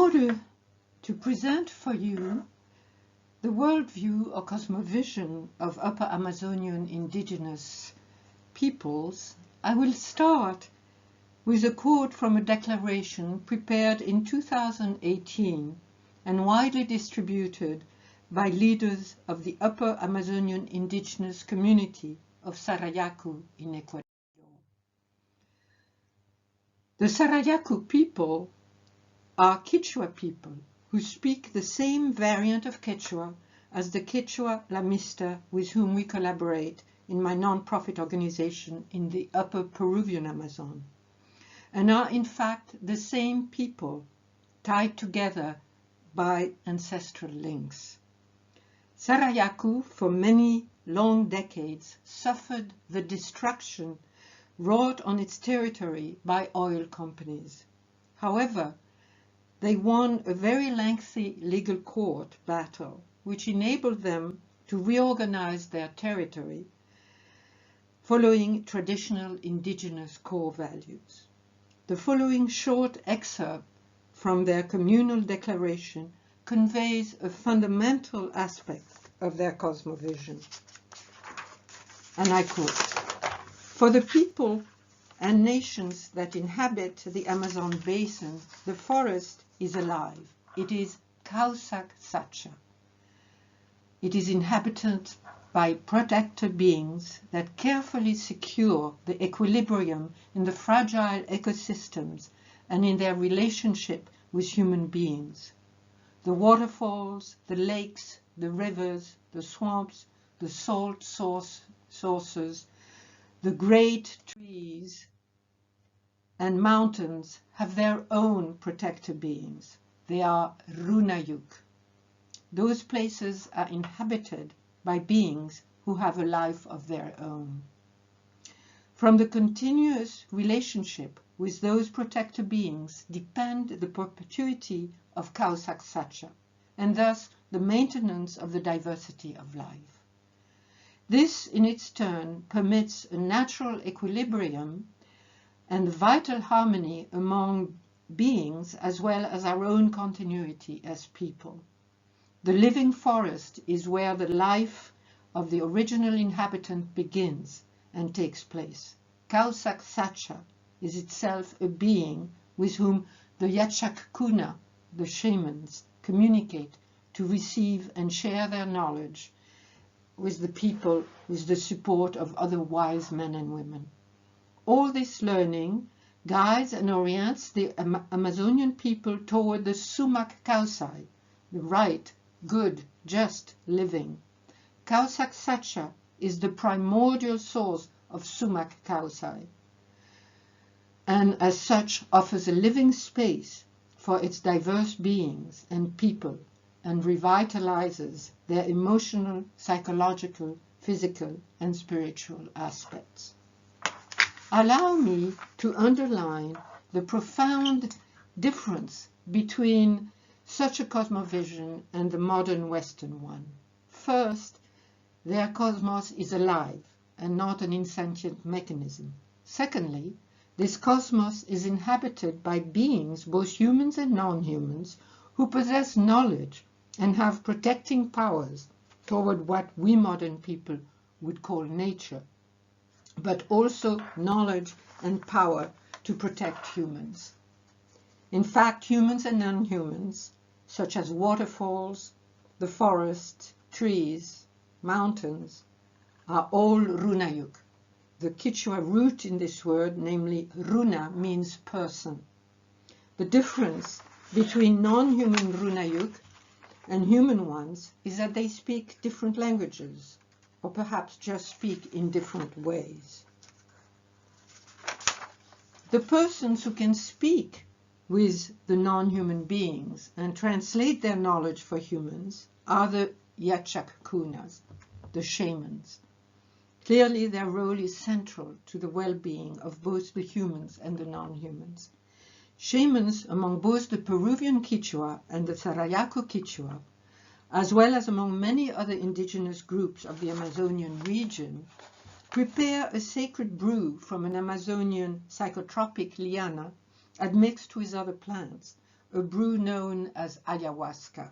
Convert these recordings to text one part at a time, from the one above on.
order to present for you the worldview or cosmovision of Upper Amazonian indigenous peoples, I will start with a quote from a declaration prepared in 2018 and widely distributed by leaders of the Upper Amazonian indigenous community of Sarayaku in Ecuador. The Sarayaku people are Quechua people who speak the same variant of Quechua as the Quechua Lamista with whom we collaborate in my non-profit organization in the Upper Peruvian Amazon, and are in fact the same people tied together by ancestral links. Sarayaku, for many long decades, suffered the destruction wrought on its territory by oil companies. However, they won a very lengthy legal court battle, which enabled them to reorganize their territory following traditional indigenous core values. The following short excerpt from their communal declaration conveys a fundamental aspect of their cosmovision. And I quote, "For the people and nations that inhabit the Amazon basin, the forest is alive. It is Kausak Sacha. It is inhabited by protector beings that carefully secure the equilibrium in the fragile ecosystems and in their relationship with human beings. The waterfalls, the lakes, the rivers, the swamps, the salt sources, the great trees and mountains have their own protector beings. They are Runayuk. Those places are inhabited by beings who have a life of their own. From the continuous relationship with those protector beings depend the perpetuity of Kausak Sacha, and thus the maintenance of the diversity of life. This, in its turn, permits a natural equilibrium and vital harmony among beings as well as our own continuity as people. The living forest is where the life of the original inhabitant begins and takes place. Kausak Sacha is itself a being with whom the Yachak-Kuna, the shamans, communicate to receive and share their knowledge with the people with the support of other wise men and women. All this learning guides and orients the Amazonian people toward the Sumak Kausai, the right, good, just living. Kausak Sacha is the primordial source of Sumak Kausai, and as such offers a living space for its diverse beings and people, and revitalizes their emotional, psychological, physical, and spiritual aspects. Allow me to underline the profound difference between such a cosmovision and the modern Western one. First, their cosmos is alive and not an insentient mechanism. Secondly, this cosmos is inhabited by beings, both humans and non-humans, who possess knowledge and have protecting powers toward what we modern people would call nature, but also knowledge and power to protect humans. In fact, humans and non-humans, such as waterfalls, the forest, trees, mountains, are all Runayuk. The Quechua root in this word, namely Runa, means person. The difference between non-human Runayuk and human ones is that they speak different languages, or perhaps just speak in different ways. The persons who can speak with the non-human beings and translate their knowledge for humans are the Yachak-Kunas, the shamans. Clearly, their role is central to the well-being of both the humans and the non-humans. Shamans among both the Peruvian Quechua and the Sarayaku Quechua, as well as among many other indigenous groups of the Amazonian region, prepare a sacred brew from an Amazonian psychotropic liana admixed with other plants, a brew known as ayahuasca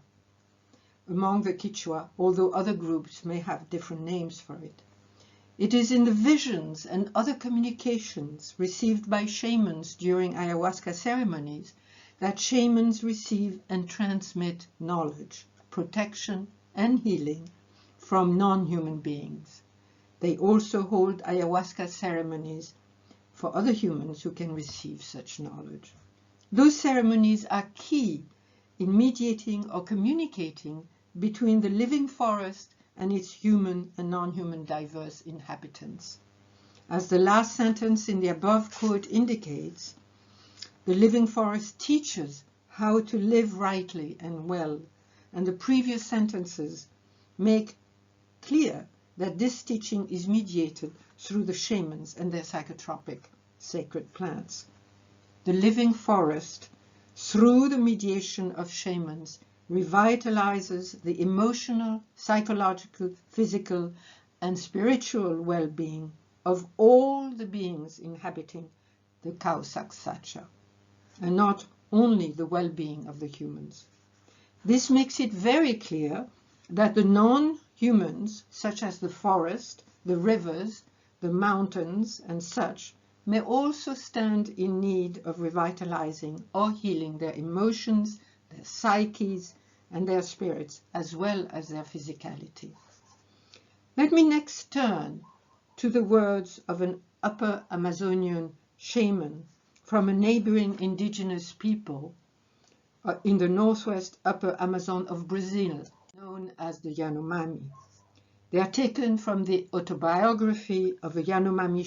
among the Quichua, although other groups may have different names for it. It is in the visions and other communications received by shamans during ayahuasca ceremonies that shamans receive and transmit knowledge, protection, and healing from non-human beings. They also hold ayahuasca ceremonies for other humans who can receive such knowledge. Those ceremonies are key in mediating or communicating between the living forest and its human and non-human diverse inhabitants. As the last sentence in the above quote indicates, the living forest teaches how to live rightly and well, and the previous sentences make clear that this teaching is mediated through the shamans and their psychotropic sacred plants. The living forest, through the mediation of shamans, revitalizes the emotional, psychological, physical, and spiritual well-being of all the beings inhabiting the Kausak-Sacha, and not only the well-being of the humans. This makes it very clear that the non-humans, such as the forest, the rivers, the mountains, and such, may also stand in need of revitalizing or healing their emotions, their psyches, and their spirits, as well as their physicality. Let me next turn to the words of an Upper Amazonian shaman from a neighboring indigenous people in the northwest Upper Amazon of Brazil, known as the Yanomami. They are taken from the autobiography of a Yanomami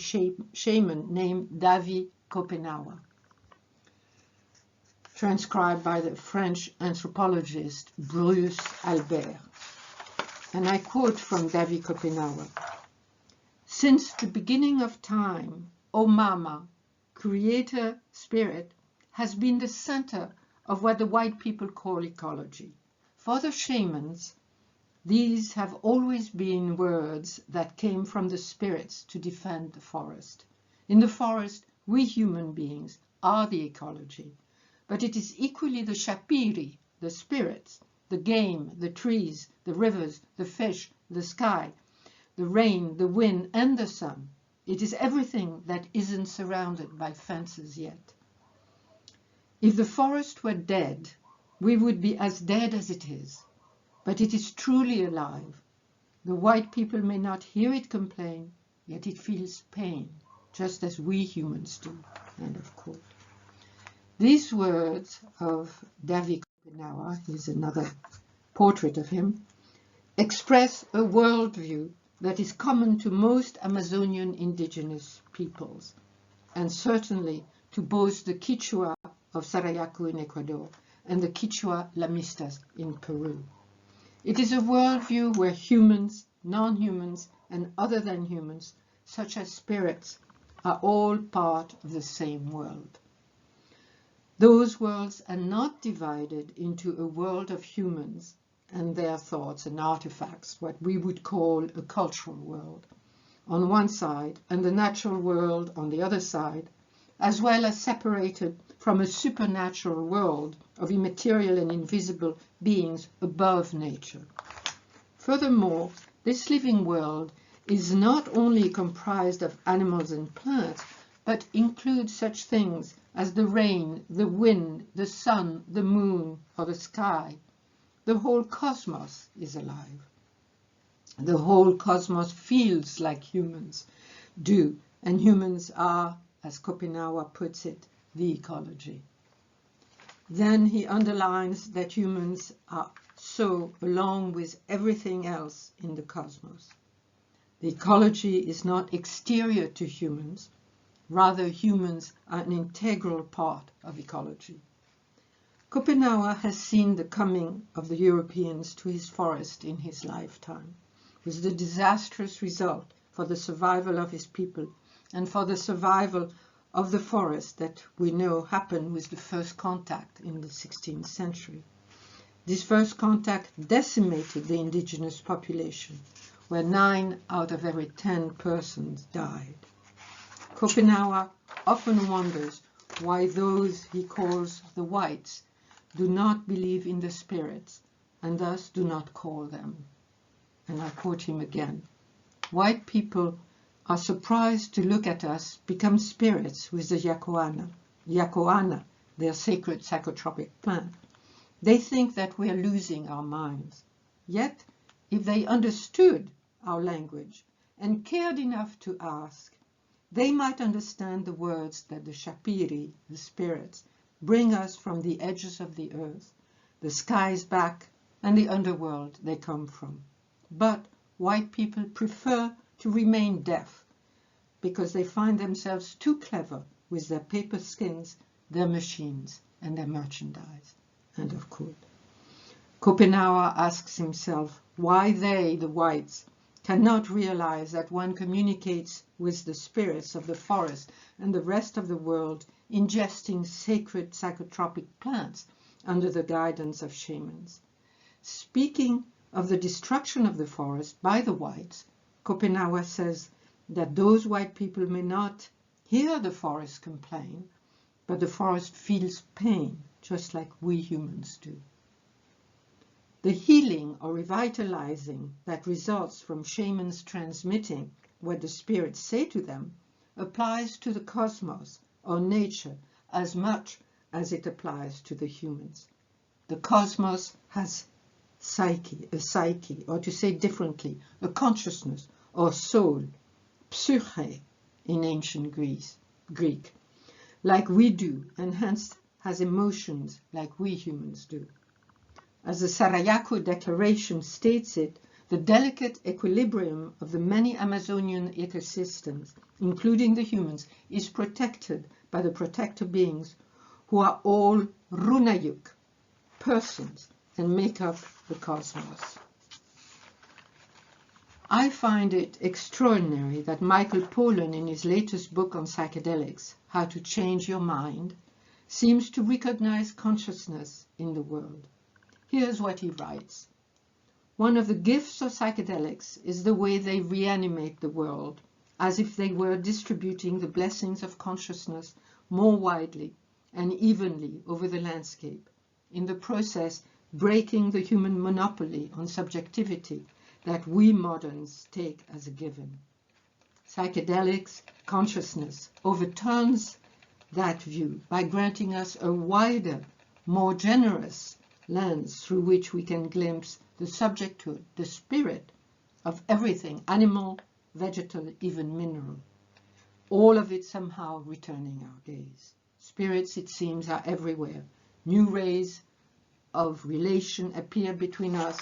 shaman named Davi Kopenawa, transcribed by the French anthropologist Bruce Albert. And I quote from Davi Kopenawa: "Since the beginning of time, O Mama, Creator Spirit, has been the center of what the white people call ecology. For the shamans, these have always been words that came from the spirits to defend the forest. In the forest, we human beings are the ecology, but it is equally the shapiri, the spirits, the game, the trees, the rivers, the fish, the sky, the rain, the wind, and the sun. It is everything that isn't surrounded by fences yet. If the forest were dead, we would be as dead as it is. But it is truly alive. The white people may not hear it complain, yet it feels pain, just as we humans do." End of quote. These words of Davi Kopenawa, here's another portrait of him, express a worldview that is common to most Amazonian indigenous peoples, and certainly to both the Quichua of Sarayaku in Ecuador and the Quichua Lamistas in Peru. It is a worldview where humans, non-humans, and other than humans, such as spirits, are all part of the same world. Those worlds are not divided into a world of humans and their thoughts and artifacts, what we would call a cultural world, on one side, and the natural world on the other side, as well as separated from a supernatural world of immaterial and invisible beings above nature. Furthermore, this living world is not only comprised of animals and plants, but includes such things as the rain, the wind, the sun, the moon, or the sky. The whole cosmos is alive. The whole cosmos feels like humans do, and humans are, as Kopenawa puts it, the ecology. Then he underlines that humans are so along with everything else in the cosmos. The ecology is not exterior to humans, rather humans are an integral part of ecology. Kopenawa has seen the coming of the Europeans to his forest in his lifetime, with the disastrous result for the survival of his people and for the survival of the forest that we know happened with the first contact in the 16th century. This first contact decimated the indigenous population, where 9 out of every 10 persons died. Kopenawa often wonders why those he calls the whites do not believe in the spirits and thus do not call them. And I quote him again. White people are surprised to look at us become spirits with the yakoana, their sacred psychotropic plant. They think that we are losing our minds. Yet, if they understood our language and cared enough to ask, they might understand the words that the Shapiri, the spirits, bring us from the edges of the earth, the skies back, and the underworld they come from. But white people prefer to remain deaf because they find themselves too clever with their paper skins, their machines, and their merchandise. End of quote. Schopenhauer asks himself why they, the whites, cannot realize that one communicates with the spirits of the forest and the rest of the world ingesting sacred psychotropic plants under the guidance of shamans. Speaking of the destruction of the forest by the whites, Schopenhauer says that those white people may not hear the forest complain, but the forest feels pain, just like we humans do. The healing or revitalizing that results from shamans transmitting what the spirits say to them applies to the cosmos or nature as much as it applies to the humans. The cosmos has a psyche, or to say differently, a consciousness or soul, psyche in ancient Greek, like we do, and hence has emotions like we humans do. As the Sarayaku Declaration states it, the delicate equilibrium of the many Amazonian ecosystems, including the humans, is protected by the protector beings who are all runayuk, persons, and make up the cosmos. I find it extraordinary that Michael Pollan, in his latest book on psychedelics, How to Change Your Mind, seems to recognize consciousness in the world. Here's what he writes. One of the gifts of psychedelics is the way they reanimate the world, as if they were distributing the blessings of consciousness more widely and evenly over the landscape, in the process breaking the human monopoly on subjectivity that we moderns take as a given. Psychedelics, consciousness, overturns that view by granting us a wider, more generous lens through which we can glimpse the subjecthood, the spirit of everything, animal, vegetal, even mineral. All of it somehow returning our gaze. Spirits, it seems, are everywhere. New rays of relation appear between us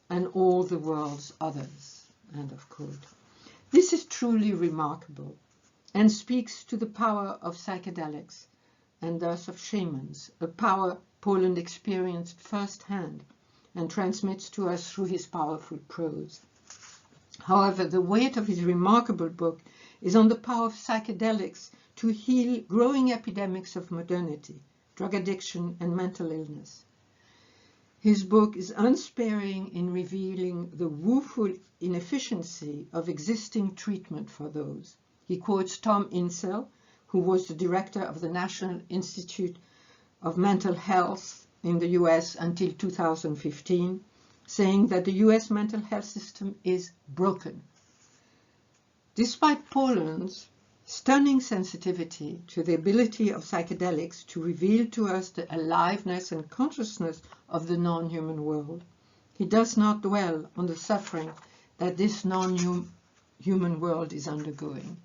and all the world's others. End of quote. This is truly remarkable and speaks to the power of psychedelics and thus of shamans, a power Poland experienced firsthand and transmits to us through his powerful prose. However, the weight of his remarkable book is on the power of psychedelics to heal growing epidemics of modernity, drug addiction, and mental illness. His book is unsparing in revealing the woeful inefficiency of existing treatment for those. He quotes Tom Insel, who was the director of the National Institute of Mental Health in the US until 2015, saying that the US mental health system is broken. Despite Poland's stunning sensitivity to the ability of psychedelics to reveal to us the aliveness and consciousness of the non-human world, he does not dwell on the suffering that this non-human world is undergoing.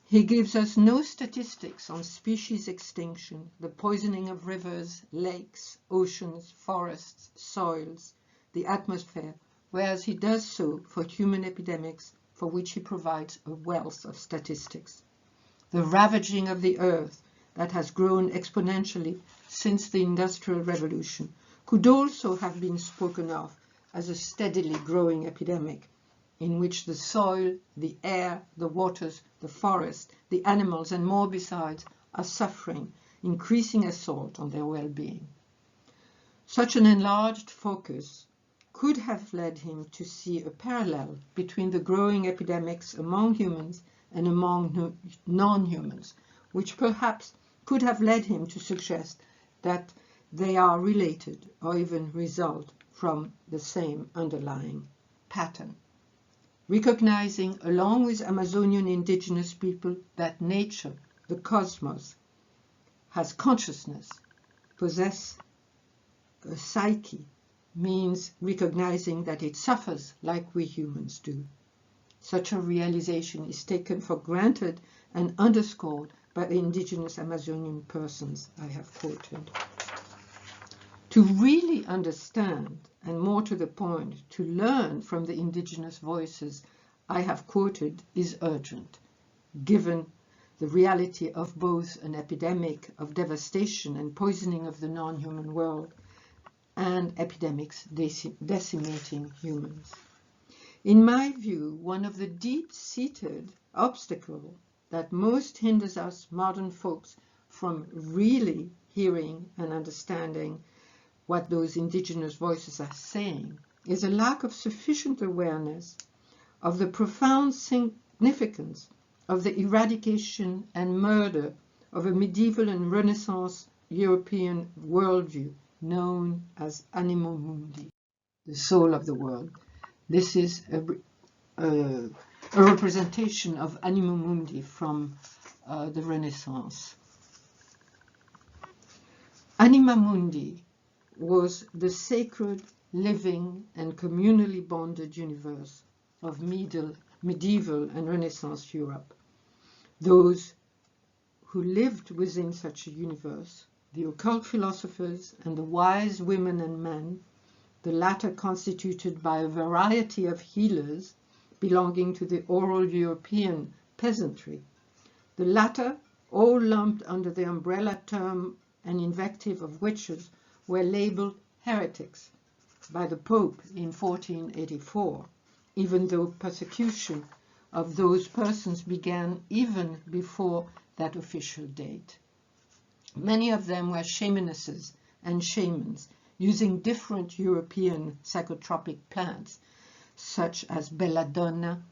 He gives us no statistics on species extinction, the poisoning of rivers, lakes, oceans, forests, soils, the atmosphere, whereas he does so for human epidemics for which he provides a wealth of statistics. The ravaging of the earth that has grown exponentially since the Industrial Revolution could also have been spoken of as a steadily growing epidemic in which the soil, the air, the waters, the forest, the animals, and more besides, are suffering increasing assault on their well-being. Such an enlarged focus could have led him to see a parallel between the growing epidemics among humans and among non-humans, which perhaps could have led him to suggest that they are related or even result from the same underlying pattern. Recognizing, along with Amazonian indigenous people, that nature, the cosmos, has consciousness, possesses a psyche, means recognizing that it suffers like we humans do. Such a realization is taken for granted and underscored by the indigenous Amazonian persons I have quoted. To really understand, and more to the point, to learn from the indigenous voices I have quoted is urgent, given the reality of both an epidemic of devastation and poisoning of the non-human world and epidemics decimating humans. In my view, one of the deep-seated obstacles that most hinders us modern folks from really hearing and understanding what those indigenous voices are saying is a lack of sufficient awareness of the profound significance of the eradication and murder of a medieval and Renaissance European worldview known as Anima Mundi, the soul of the world. This is a representation of Anima Mundi from the Renaissance. Anima Mundi was the sacred, living, and communally bonded universe of medieval and Renaissance Europe. Those who lived within such a universe, the occult philosophers and the wise women and men, the latter constituted by a variety of healers belonging to the oral European peasantry, the latter, all lumped under the umbrella term and invective of witches, were labeled heretics by the Pope in 1484, even though persecution of those persons began even before that official date. Many of them were shamanesses and shamans, using different European psychotropic plants, such as belladonna,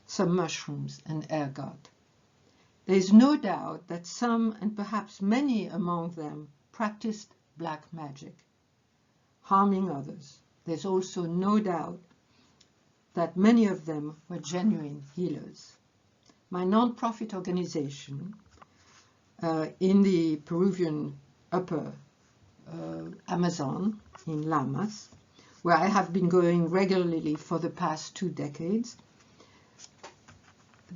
some mushrooms, and ergot. There is no doubt that some, and perhaps many among them, practiced black magic, harming others. There's also no doubt that many of them were genuine healers. My non-profit organization in the Peruvian upper Amazon, in Lamas, where I have been going regularly for the past 2 decades,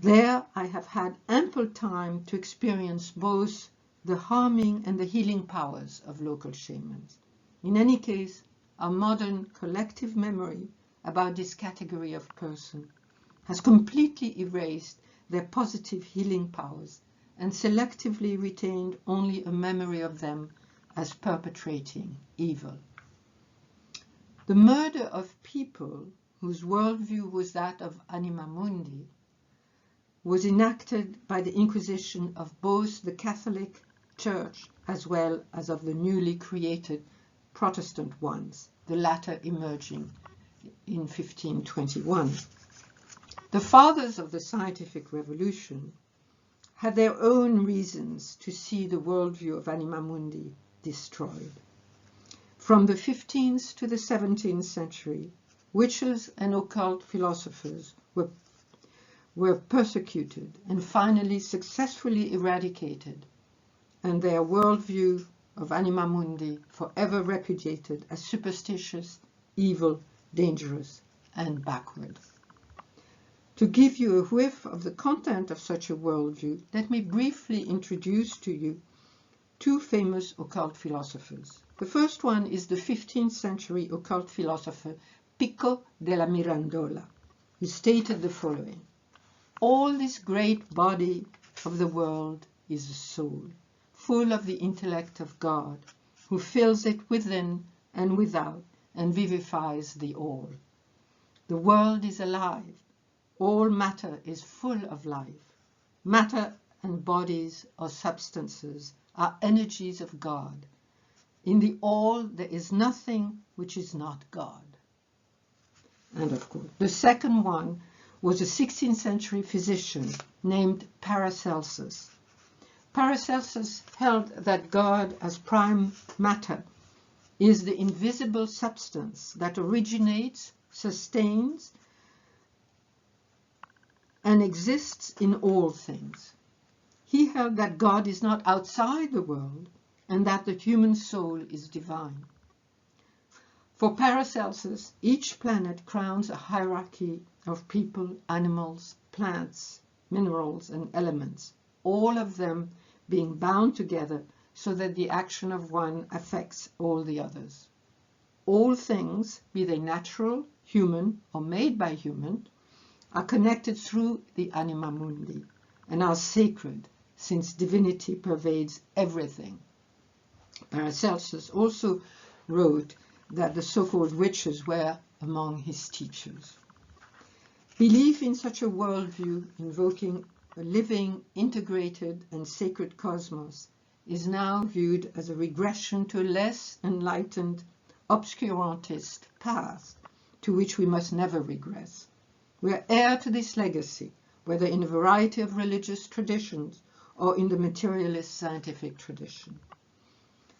there I have had ample time to experience both the harming and the healing powers of local shamans. In any case, our modern collective memory about this category of person has completely erased their positive healing powers and selectively retained only a memory of them as perpetrating evil. The murder of people whose worldview was that of Anima Mundi was enacted by the Inquisition of both the Catholic Church as well as of the newly created Protestant ones, the latter emerging in 1521. The fathers of the scientific revolution had their own reasons to see the worldview of Anima Mundi destroyed. From the 15th to the 17th century, witches and occult philosophers were persecuted and finally successfully eradicated, and their worldview of Anima Mundi forever repudiated as superstitious, evil, dangerous, and backward. To give you a whiff of the content of such a worldview, let me briefly introduce to you 2 famous occult philosophers. The first one is the 15th century occult philosopher Pico della Mirandola, who stated the following: all this great body of the world is a soul, full of the intellect of God, who fills it within and without and vivifies the all. The world is alive. All matter is full of life. Matter and bodies or substances are energies of God. In the all, there is nothing which is not God. And of course, the second one was a 16th century physician named Paracelsus. Paracelsus held that God as prime matter is the invisible substance that originates, sustains, and exists in all things. He held that God is not outside the world and that the human soul is divine. For Paracelsus, each planet crowns a hierarchy of people, animals, plants, minerals, and elements, all of them being bound together so that the action of one affects all the others. All things, be they natural, human, or made by human, are connected through the anima mundi and are sacred, since divinity pervades everything. Paracelsus also wrote that the so-called witches were among his teachers. Belief in such a worldview, invoking a living, integrated, and sacred cosmos, is now viewed as a regression to a less enlightened, obscurantist past, to which we must never regress. We are heir to this legacy, whether in a variety of religious traditions or in the materialist scientific tradition.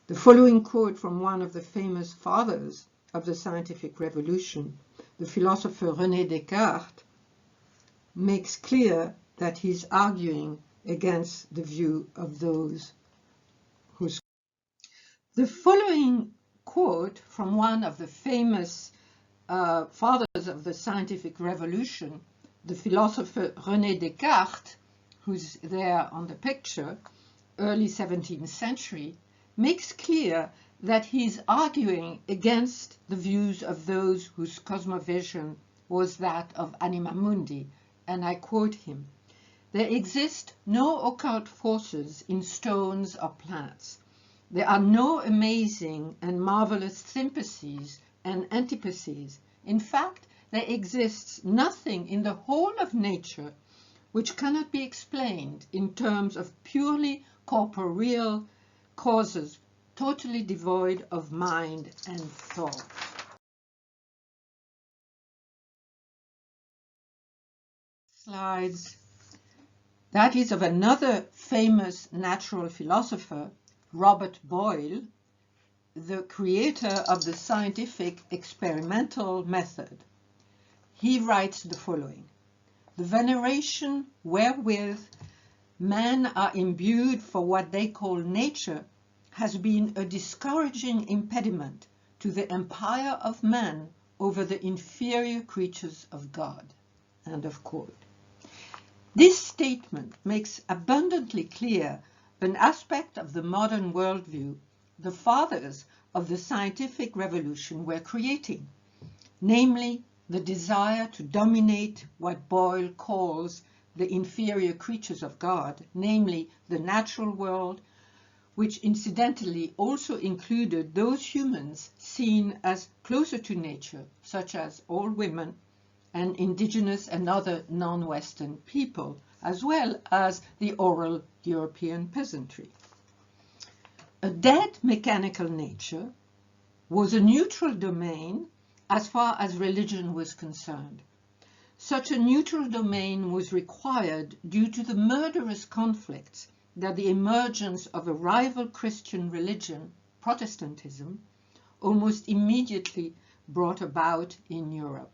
The following quote from one of the famous fathers of the scientific revolution, the philosopher René Descartes, makes clear that he's arguing against the view of those whose... The following quote from one of the famous fathers of the scientific revolution, the philosopher René Descartes, who's there on the picture, early 17th century, makes clear that he's arguing against the views of those whose cosmovision was that of anima mundi, and I quote him, "There exist no occult forces in stones or plants. There are no amazing and marvelous sympathies and antipathees. In fact, there exists nothing in the whole of nature which cannot be explained in terms of purely corporeal causes, totally devoid of mind and thought." Slides. That is of another famous natural philosopher, Robert Boyle, the creator of the scientific experimental method. He writes the following: "The veneration wherewith men are imbued for what they call nature has been a discouraging impediment to the empire of man over the inferior creatures of God." End of quote. This statement makes abundantly clear an aspect of the modern worldview the fathers of the scientific revolution were creating, namely the desire to dominate what Boyle calls the inferior creatures of God, namely the natural world, which incidentally also included those humans seen as closer to nature, such as all women and indigenous and other non-Western people, as well as the oral European peasantry. A dead mechanical nature was a neutral domain as far as religion was concerned. Such a neutral domain was required due to the murderous conflicts that the emergence of a rival Christian religion, Protestantism, almost immediately brought about in Europe.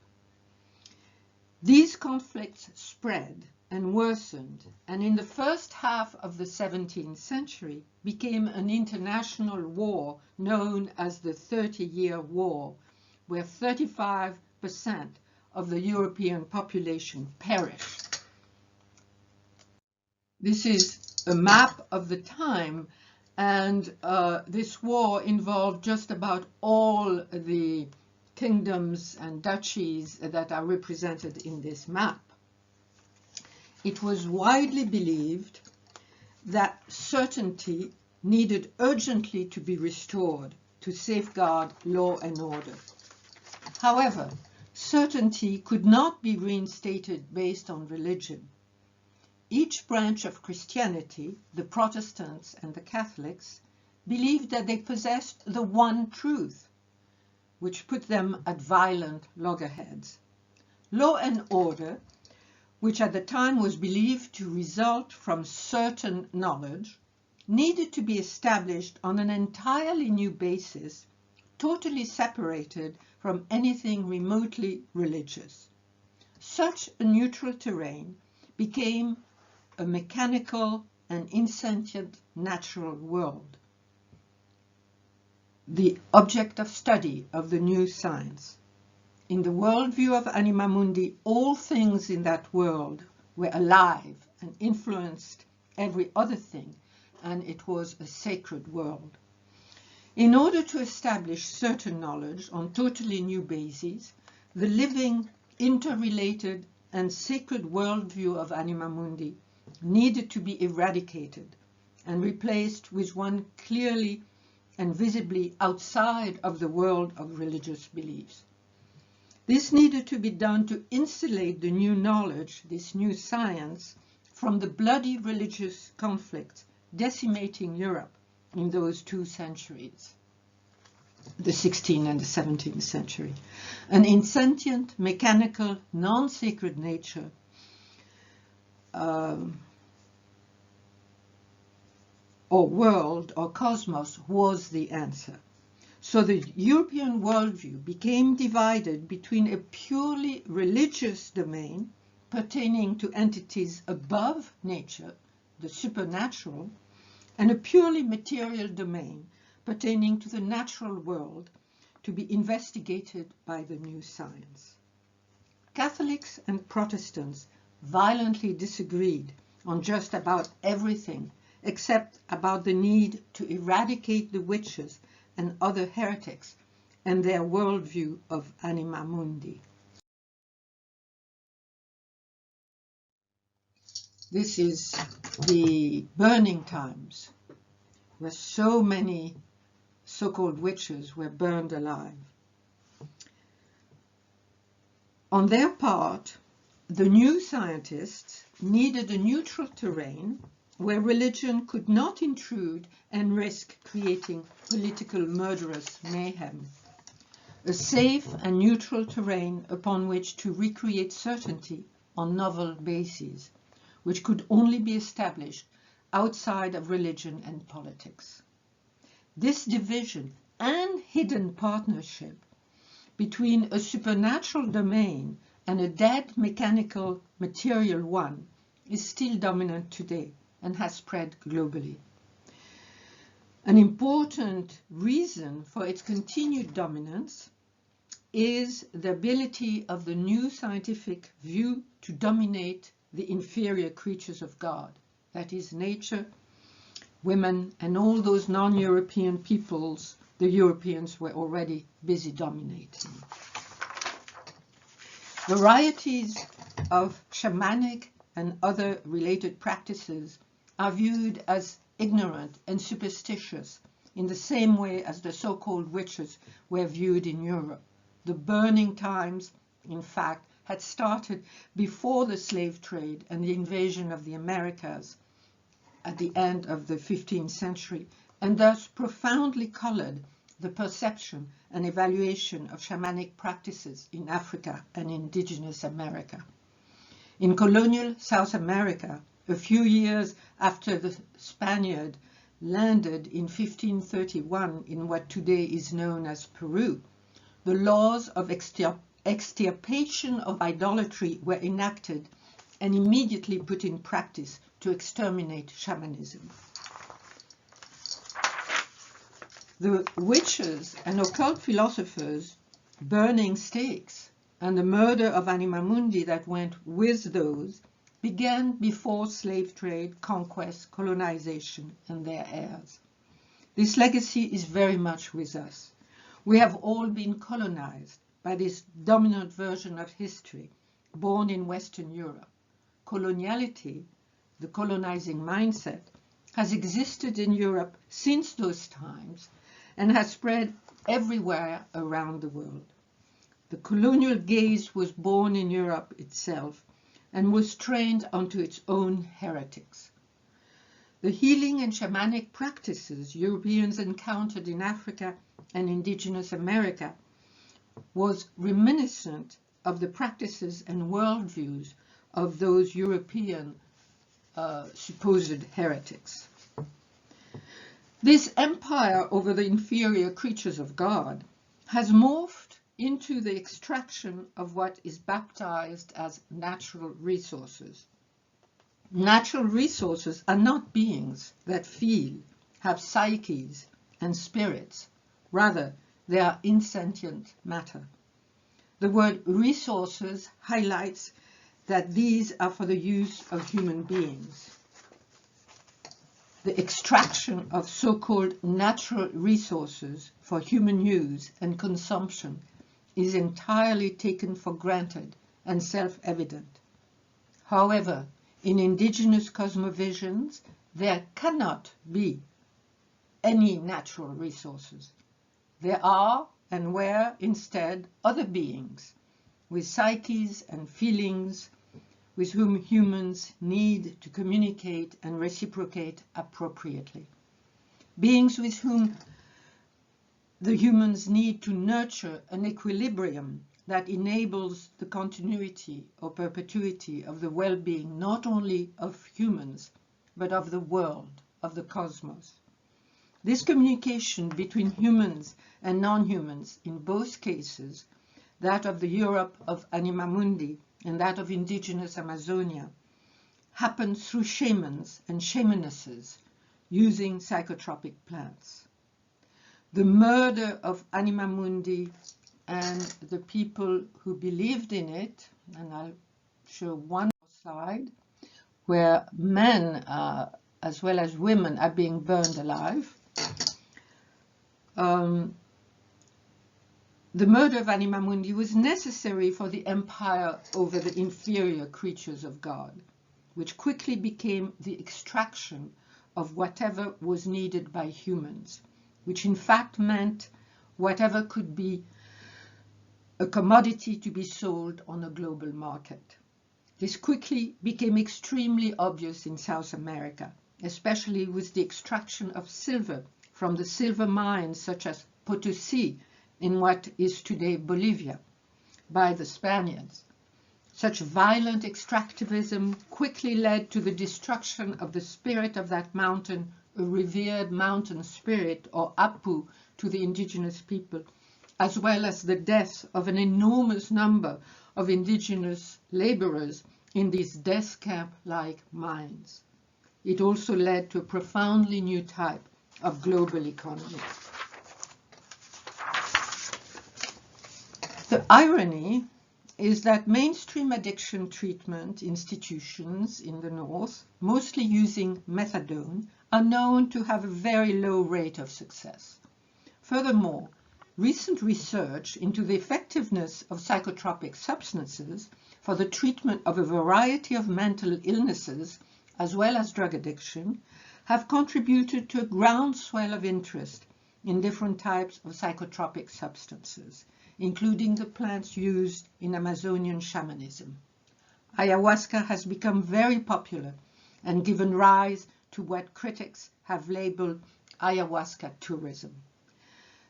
These conflicts spread and worsened, and in the first half of the 17th century became an international war known as the 30-Year War, where 35% of the European population perished. This is a map of the time, and this war involved just about all the kingdoms and duchies that are represented in this map. It was widely believed that certainty needed urgently to be restored to safeguard law and order. However, certainty could not be reinstated based on religion. Each branch of Christianity, the Protestants and the Catholics, believed that they possessed the one truth, which put them at violent loggerheads. Law and order, which at the time was believed to result from certain knowledge, needed to be established on an entirely new basis, totally separated from anything remotely religious. Such a neutral terrain became a mechanical and insentient natural world, the object of study of the new science. In the worldview of Anima Mundi, all things in that world were alive and influenced every other thing, and it was a sacred world. In order to establish certain knowledge on totally new bases, the living, interrelated, and sacred worldview of Anima Mundi needed to be eradicated and replaced with one clearly and visibly outside of the world of religious beliefs. This needed to be done to insulate the new knowledge, this new science, from the bloody religious conflicts decimating Europe in those 2 centuries, the 16th and the 17th century. An insentient, mechanical, non-sacred nature or world or cosmos was the answer. So the European worldview became divided between a purely religious domain pertaining to entities above nature, the supernatural, and a purely material domain pertaining to the natural world to be investigated by the new science. Catholics and Protestants violently disagreed on just about everything except about the need to eradicate the witches and other heretics and their worldview of Anima Mundi. This is the burning times, where so many so-called witches were burned alive. On their part, the new scientists needed a neutral terrain where religion could not intrude and risk creating political murderous mayhem. A safe and neutral terrain upon which to recreate certainty on novel bases, which could only be established outside of religion and politics. This division and hidden partnership between a supernatural domain and a dead mechanical material one is still dominant today and has spread globally. An important reason for its continued dominance is the ability of the new scientific view to dominate the inferior creatures of God, that is, nature, women, and all those non-European peoples the Europeans were already busy dominating. Varieties of shamanic and other related practices are viewed as ignorant and superstitious in the same way as the so-called witches were viewed in Europe. The burning times, in fact, had started before the slave trade and the invasion of the Americas at the end of the 15th century, and thus profoundly colored the perception and evaluation of shamanic practices in Africa and indigenous America. In colonial South America, a few years after the Spaniard landed in 1531 in what today is known as Peru, the laws of extirpation of idolatry were enacted and immediately put in practice to exterminate shamanism. The witches and occult philosophers burning stakes and the murder of Anima Mundi that went with those began before slave trade, conquest, colonization, and their heirs. This legacy is very much with us. We have all been colonized by this dominant version of history, born in Western Europe. Coloniality, the colonizing mindset, has existed in Europe since those times and has spread everywhere around the world. The colonial gaze was born in Europe itself and was trained onto its own heretics. The healing and shamanic practices Europeans encountered in Africa and indigenous America was reminiscent of the practices and worldviews of those European supposed heretics. This empire over the inferior creatures of God has morphed into the extraction of what is baptized as natural resources. Natural resources are not beings that feel, have psyches and spirits. Rather, they are insentient matter. The word resources highlights that these are for the use of human beings. The extraction of so-called natural resources for human use and consumption is entirely taken for granted and self-evident. However, in indigenous cosmovisions, there cannot be any natural resources. There are and were instead other beings with psyches and feelings with whom humans need to communicate and reciprocate appropriately. Beings with whom the humans need to nurture an equilibrium that enables the continuity or perpetuity of the well-being not only of humans, but of the world, of the cosmos. This communication between humans and non-humans, in both cases, that of the Europe of Anima Mundi and that of indigenous Amazonia, happens through shamans and shamanesses using psychotropic plants. The murder of Anima Mundi and the people who believed in it, and I'll show one slide, where men as well as women are being burned alive. The murder of Anima Mundi was necessary for the empire over the inferior creatures of God, which quickly became the extraction of whatever was needed by humans, which in fact meant whatever could be a commodity to be sold on a global market. This quickly became extremely obvious in South America, especially with the extraction of silver from the silver mines such as Potosí in what is today Bolivia by the Spaniards. Such violent extractivism quickly led to the destruction of the spirit of that mountain, a revered mountain spirit or Apu to the indigenous people, as well as the death of an enormous number of indigenous laborers in these death camp-like mines. It also led to a profoundly new type of global economy. The irony is that mainstream addiction treatment institutions in the North, mostly using methadone, are known to have a very low rate of success. Furthermore, recent research into the effectiveness of psychotropic substances for the treatment of a variety of mental illnesses, as well as drug addiction, have contributed to a groundswell of interest in different types of psychotropic substances, including the plants used in Amazonian shamanism. Ayahuasca has become very popular and given rise to what critics have labeled Ayahuasca Tourism.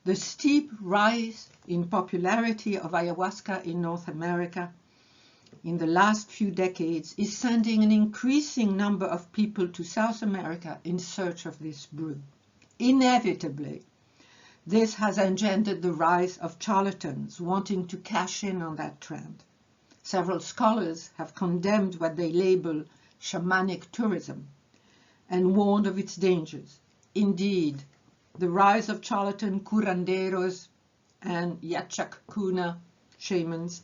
The steep rise in popularity of ayahuasca in North America in the last few decades is sending an increasing number of people to South America in search of this brew. Inevitably, this has engendered the rise of charlatans wanting to cash in on that trend. Several scholars have condemned what they label shamanic tourism and warned of its dangers. Indeed, the rise of charlatan curanderos and yachak-kuna shamans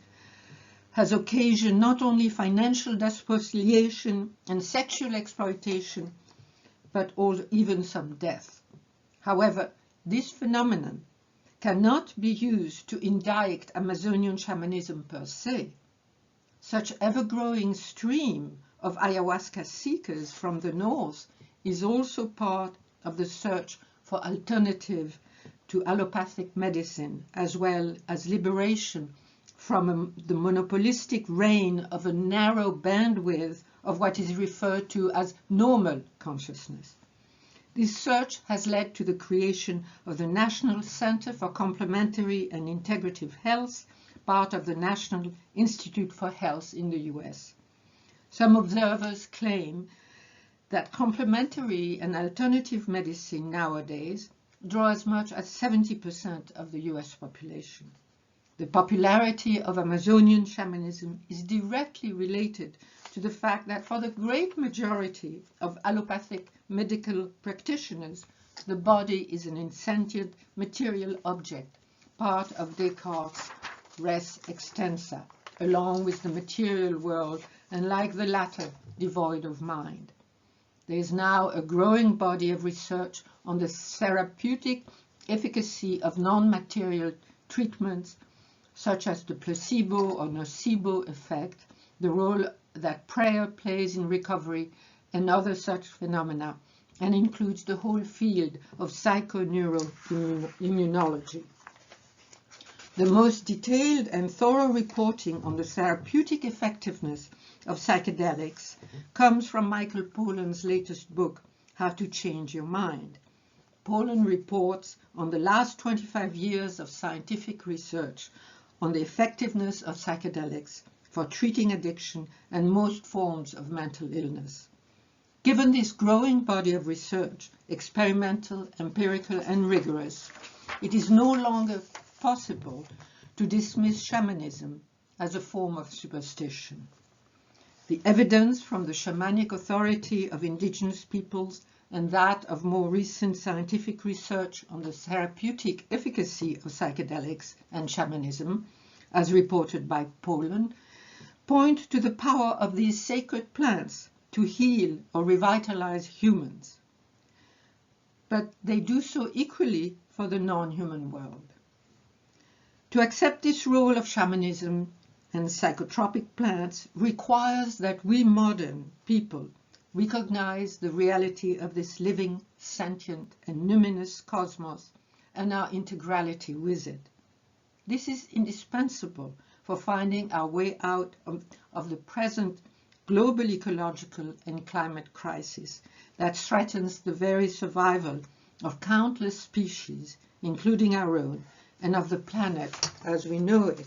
has occasioned not only financial despoliation and sexual exploitation, but also even some death. However, this phenomenon cannot be used to indict Amazonian shamanism per se. Such ever-growing stream of ayahuasca seekers from the north is also part of the search for alternative to allopathic medicine, as well as liberation from the monopolistic reign of a narrow bandwidth of what is referred to as normal consciousness. This search has led to the creation of the National Center for Complementary and Integrative Health, part of the National Institute for Health in the US. Some observers claim that complementary and alternative medicine nowadays draw as much as 70% of the US population. The popularity of Amazonian shamanism is directly related to the fact that for the great majority of allopathic medical practitioners, the body is an insentient material object, part of Descartes' res extensa, along with the material world, and like the latter, devoid of mind. There is now a growing body of research on the therapeutic efficacy of non-material treatments, such as the placebo or nocebo effect, the role that prayer plays in recovery, and other such phenomena, and includes the whole field of psychoneuroimmunology. The most detailed and thorough reporting on the therapeutic effectiveness of psychedelics comes from Michael Pollan's latest book, How to Change Your Mind. Pollan reports on the last 25 years of scientific research on the effectiveness of psychedelics for treating addiction and most forms of mental illness. Given this growing body of research, experimental, empirical, and rigorous, it is no longer possible to dismiss shamanism as a form of superstition. The evidence from the shamanic authority of indigenous peoples and that of more recent scientific research on the therapeutic efficacy of psychedelics and shamanism, as reported by Pollan, point to the power of these sacred plants to heal or revitalize humans. But they do so equally for the non-human world. To accept this role of shamanism and psychotropic plants requires that we modern people recognize the reality of this living, sentient, and numinous cosmos and our integrality with it. This is indispensable for finding our way out of the present global ecological and climate crisis that threatens the very survival of countless species, including our own, and of the planet as we know it.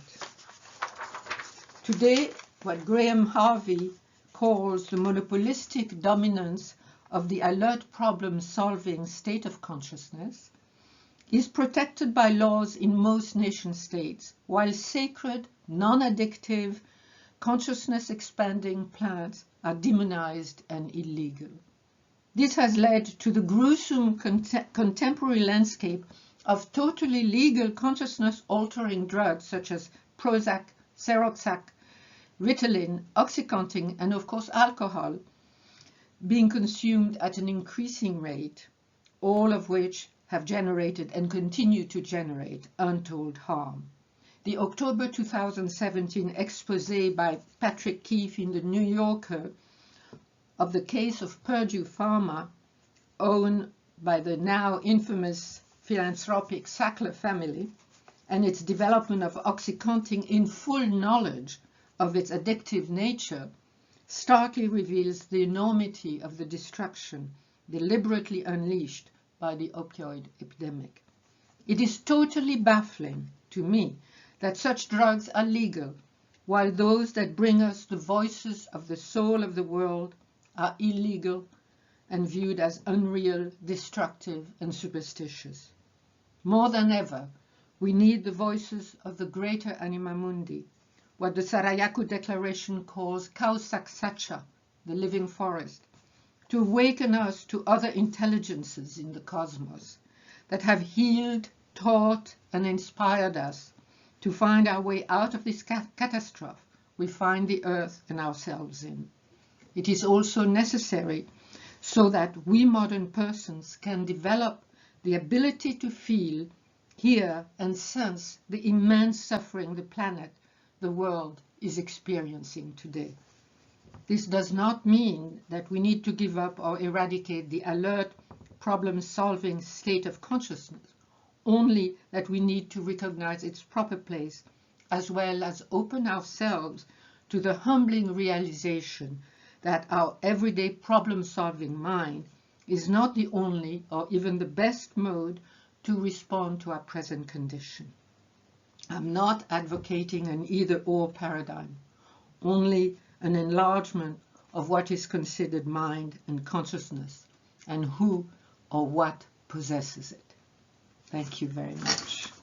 Today, what Graham Harvey calls the monopolistic dominance of the alert problem-solving state of consciousness is protected by laws in most nation-states, while sacred, non-addictive, consciousness-expanding plants are demonized and illegal. This has led to the gruesome contemporary landscape of totally legal consciousness-altering drugs such as Prozac, Seroxac, Ritalin, Oxycontin, and of course alcohol, being consumed at an increasing rate, all of which have generated and continue to generate untold harm. The October 2017 expose by Patrick Keefe in the New Yorker of the case of Purdue Pharma, owned by the now infamous philanthropic Sackler family, and its development of Oxycontin in full knowledge of its addictive nature, starkly reveals the enormity of the destruction deliberately unleashed by the opioid epidemic. It is totally baffling to me that such drugs are legal, while those that bring us the voices of the soul of the world are illegal and viewed as unreal, destructive, and superstitious. More than ever, we need the voices of the greater anima mundi, what the Sarayaku Declaration calls Kausaksacha, the living forest, to awaken us to other intelligences in the cosmos that have healed, taught, and inspired us to find our way out of this catastrophe we find the earth and ourselves in. It is also necessary so that we modern persons can develop the ability to feel, hear, and sense the immense suffering the planet, the world, is experiencing today. This does not mean that we need to give up or eradicate the alert, problem-solving state of consciousness, only that we need to recognize its proper place, as well as open ourselves to the humbling realization that our everyday problem-solving mind is not the only or even the best mode to respond to our present condition. I'm not advocating an either-or paradigm, only an enlargement of what is considered mind and consciousness, and who or what possesses it. Thank you very much.